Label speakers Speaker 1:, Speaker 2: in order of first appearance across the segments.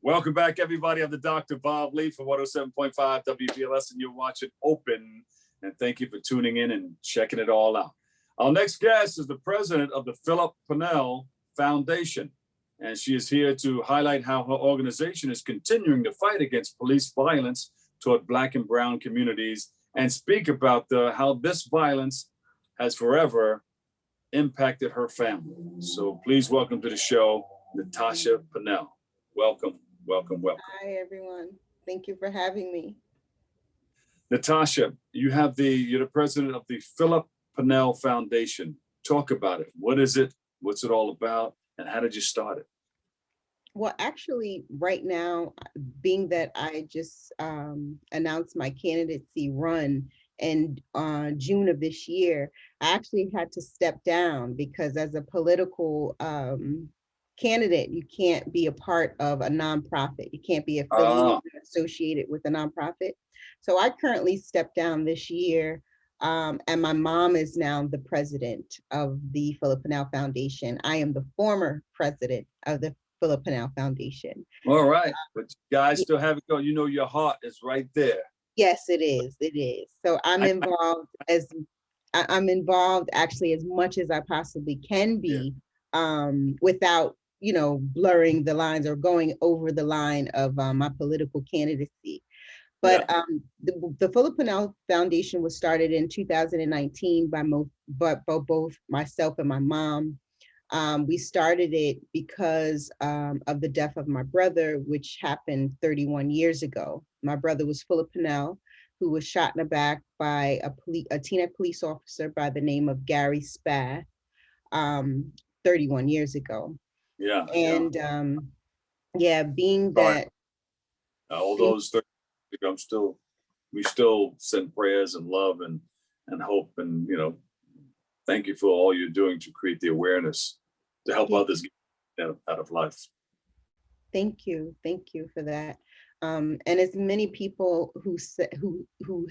Speaker 1: Welcome back, everybody. I'm the Dr. Bob Lee for 107.5 WBLS, and you're watching Open. And thank you for tuning in and checking it all out. Our next guest is the president of the Phillip Pannell Foundation, and she is here to highlight how her organization is continuing to fight against police violence toward Black and Brown communities and speak about how this violence has forever impacted her family. So please welcome to the show, Natacha Pannell. Welcome. Welcome.
Speaker 2: Hi, everyone. Thank you for having me.
Speaker 1: Natacha, you're the president of the Phillip Pannell Foundation. Talk about it. What is it? What's it all about? And how did you start it?
Speaker 2: Well, actually, right now, being that I just announced my candidacy run in June of this year, I actually had to step down because as a political candidate, you can't be a part of a nonprofit. You can't be affiliated associated with a nonprofit. So I currently stepped down this year, and my mom is now the president of the Phillip Pannell Foundation. I am the former president of the Phillip Pannell Foundation.
Speaker 1: All right, but you guys still have it going. You know, your heart is right there.
Speaker 2: Yes, it is. It is. So I'm involved actually as much as I possibly can be, without blurring the lines or going over the line of my political candidacy. But the Phillip Pannell Foundation was started in 2019 by both myself and my mom. We started it because of the death of my brother, which happened 31 years ago. My brother was Phillip Pannell, who was shot in the back by a Teaneck police officer by the name of Gary Spath, 31 years ago.
Speaker 1: Yeah.
Speaker 2: And being that
Speaker 1: all those 30, we still send prayers and love and hope, and thank you for all you're doing to create the awareness to help others get out of life.
Speaker 2: Thank you for that. And as many people who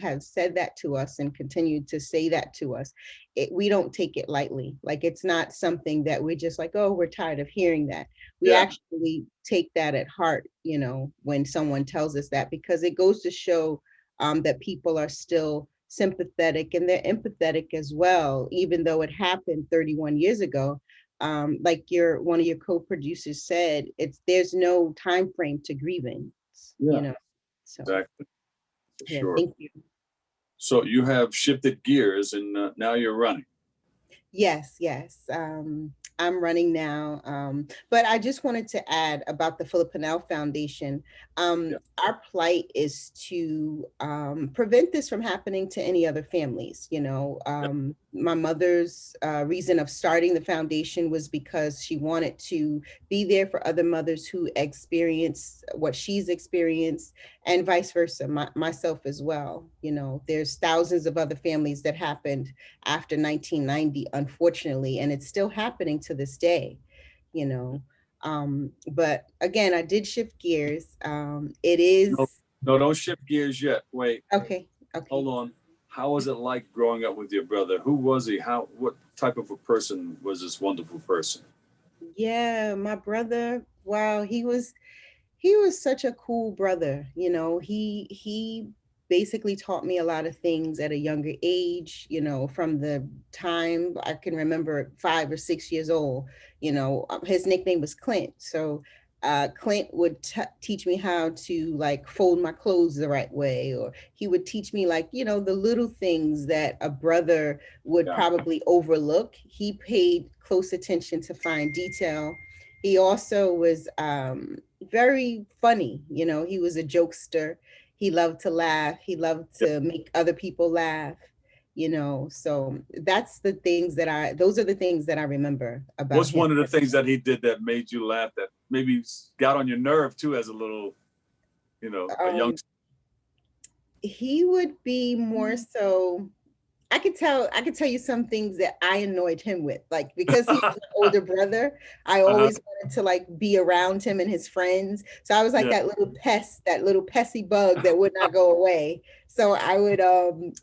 Speaker 2: have said that to us and continue to say that to us, we don't take it lightly. Like, it's not something that we're just like, oh, we're tired of hearing that. We actually take that at heart, when someone tells us that, because it goes to show that people are still sympathetic and they're empathetic as well, even though it happened 31 years ago. Like one of your co-producers said, there's no time frame to grieving. So
Speaker 1: exactly. Sure.
Speaker 2: Thank you.
Speaker 1: So you have shifted gears and now you're running.
Speaker 2: Yes. I'm running now. But I just wanted to add about the Phillip Pannell Foundation. Our plight is to prevent this from happening to any other families. My mother's reason of starting the foundation was because she wanted to be there for other mothers who experience what she's experienced, and vice versa, myself as well. There's thousands of other families that happened after 1990, unfortunately, and it's still happening to this day, but again, I did shift gears. It is
Speaker 1: no, don't shift gears yet. Wait.
Speaker 2: Okay.
Speaker 1: Hold on. How was it like growing up with your brother? Who was he? What type of a person was this wonderful person?
Speaker 2: Yeah, my brother, wow, he was such a cool brother. He basically taught me a lot of things at a younger age, from the time I can remember, 5 or 6 years old. His nickname was Clint. So Clint would teach me how to fold my clothes the right way, or he would teach me the little things that a brother would probably overlook. He paid close attention to fine detail. He also was very funny. He was a jokester. He loved to laugh. He loved to make other people laugh. So those are the things that I remember about
Speaker 1: What's
Speaker 2: him.
Speaker 1: one of the things that he did that made you laugh, that maybe got on your nerve too as a little, a youngster?
Speaker 2: He would be more so, I could tell you some things that I annoyed him with, like because he was an older brother, I
Speaker 1: Uh-huh.
Speaker 2: always wanted to like be around him and his friends. So I was like
Speaker 1: Yeah.
Speaker 2: that little pest, that little pesky bug that would not go away. So I would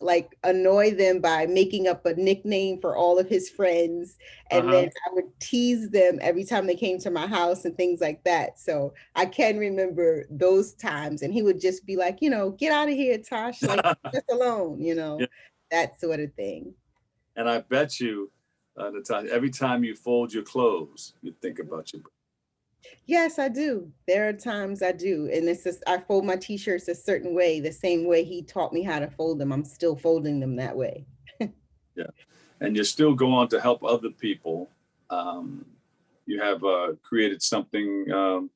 Speaker 2: like annoy them by making up a nickname for all of his friends, and then
Speaker 1: Uh-huh.
Speaker 2: I would tease them every time they came to my house and things like that. So I can remember those times, and he would just be like, get out of here, Tosh, like just alone,
Speaker 1: Yeah.
Speaker 2: that sort of thing.
Speaker 1: And I bet you, Natacha, every time you fold your clothes, you think about your.
Speaker 2: Yes, I do. There are times I do. And it's just, I fold my t-shirts a certain way, the same way he taught me how to fold them. I'm still folding them that way.
Speaker 1: Yeah. And you still go on to help other people. Um, you have created something,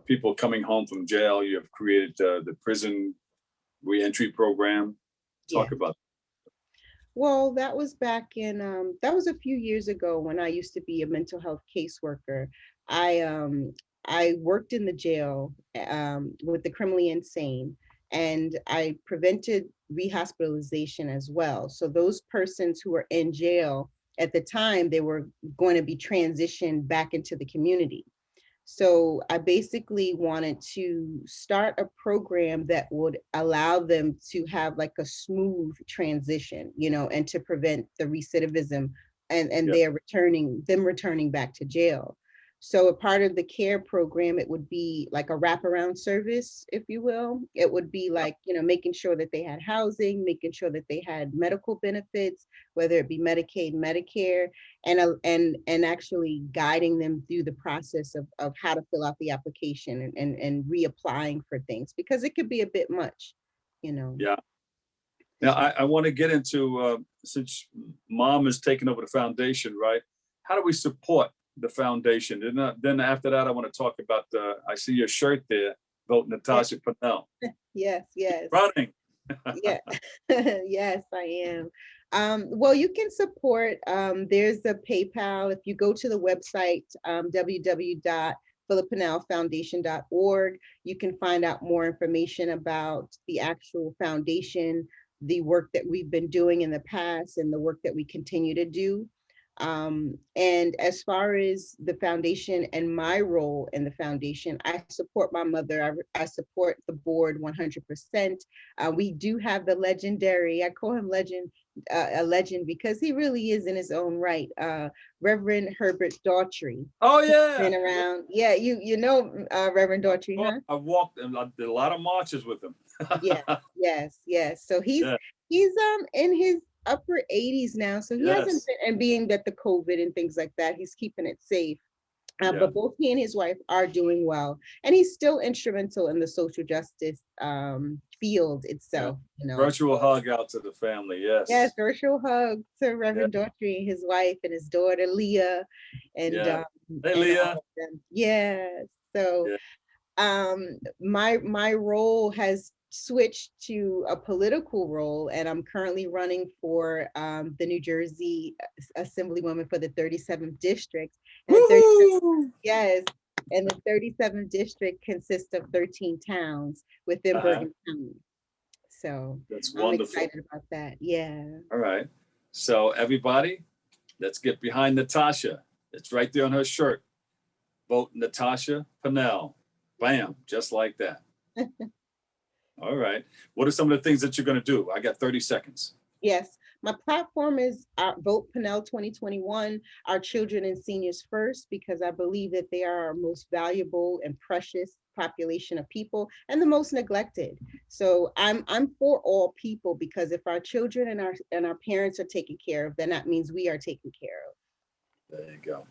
Speaker 1: people coming home from jail. You have created the prison reentry program.
Speaker 2: Yeah.
Speaker 1: Talk about.
Speaker 2: Well, that was back in that was a few years ago when I used to be a mental health caseworker. I um I worked in the jail with the criminally insane, and I prevented rehospitalization as well. So those persons who were in jail at the time, they were going to be transitioned back into the community. So I basically wanted to start a program that would allow them to have like a smooth transition, and to prevent the recidivism and
Speaker 1: Yeah.
Speaker 2: them returning back to jail. So a part of the care program, it would be like a wraparound service, if you will. It would be like, making sure that they had housing, making sure that they had medical benefits, whether it be Medicaid, Medicare, and actually guiding them through the process of how to fill out the application and reapplying for things, because it could be a bit much.
Speaker 1: Yeah. Now, I want to get into, since mom is taking over the foundation, right? How do we support the foundation? Then after that, I want to talk about I see your shirt there, Vote Natacha Pannell.
Speaker 2: Yes, yes.
Speaker 1: Running.
Speaker 2: Yeah. Yes, I am. Well, you can support. There's a PayPal. If you go to the website, www.phillippannellfoundation.org, you can find out more information about the actual foundation, the work that we've been doing in the past, and the work that we continue to do. And as far as the foundation and my role in the foundation, I support my mother. I support the board 100%. We do have the legendary, I call him a legend because he really is in his own right, Reverend Herbert Daughtry.
Speaker 1: Oh
Speaker 2: He's
Speaker 1: yeah.
Speaker 2: been around. Yeah, you know Reverend Daughtry, huh?
Speaker 1: I walked and I did a lot of marches with him.
Speaker 2: Yeah, yes, yes. So he's
Speaker 1: Yeah.
Speaker 2: he's in his upper 80s now. So he hasn't
Speaker 1: Yes.
Speaker 2: been, and being that the COVID and things like that, he's keeping it safe.
Speaker 1: Yeah.
Speaker 2: But both he and his wife are doing well, and he's still instrumental in the social justice field
Speaker 1: Yeah.
Speaker 2: itself.
Speaker 1: Virtual hug out to the family.
Speaker 2: Yes,
Speaker 1: Yes.
Speaker 2: virtual hug to
Speaker 1: Yeah.
Speaker 2: Reverend Daughtry, his wife, and his daughter Leah, and
Speaker 1: Yeah. Hey,
Speaker 2: and all
Speaker 1: Leah.
Speaker 2: of them. Yes. So
Speaker 1: Yeah.
Speaker 2: my role has switched to a political role, and I'm currently running for the New Jersey Assemblywoman for the 37th district. And the 37th,
Speaker 1: Woo!
Speaker 2: yes, and the 37th district consists of 13 towns within
Speaker 1: Uh-huh.
Speaker 2: Bergen County. So
Speaker 1: That's
Speaker 2: I'm
Speaker 1: wonderful.
Speaker 2: excited about that. Yeah.
Speaker 1: All right. So everybody, let's get behind Natacha. It's right there on her shirt. Vote Natacha Pannell. Bam, just like that. All right. What are some of the things that you're going to do? I got 30 seconds.
Speaker 2: Yes, my platform is Vote Pannell 2021, Our Children and Seniors First, because I believe that they are our most valuable and precious population of people and the most neglected. So I'm for all people, because if our children and our parents are taken care of, then that means we are taken care of.
Speaker 1: There you go.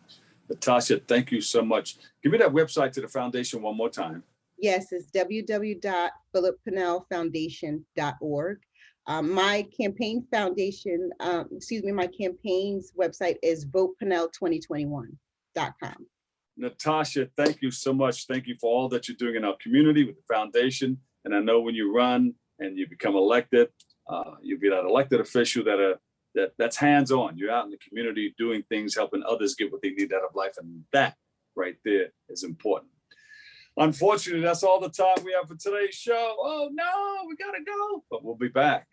Speaker 1: Natacha, thank you so much. Give me that website to the foundation one more time.
Speaker 2: Yes, it's www.phillippannellfoundation.org. My campaign foundation, my campaign's website is votepannell2021.com.
Speaker 1: Natacha, thank you so much. Thank you for all that you're doing in our community with the foundation. And I know when you run and you become elected, you'll be that elected official that's hands-on. You're out in the community doing things, helping others get what they need out of life. And that right there is important. Unfortunately, that's all the time we have for today's show. Oh no, we gotta go, but we'll be back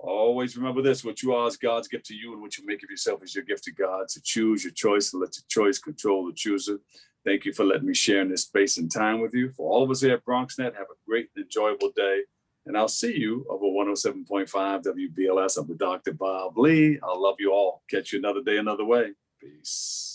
Speaker 1: Always remember this: what you are is God's gift to you, and what you make of yourself is your gift to God. So choose your choice and let your choice control the chooser. Thank you for letting me share in this space and time with you. For all of us here at BronxNet, have a great and enjoyable day. And I'll see you over 107.5 WBLS. I'm with Dr. Bob Lee. I love you all. Catch you another day, another way. Peace.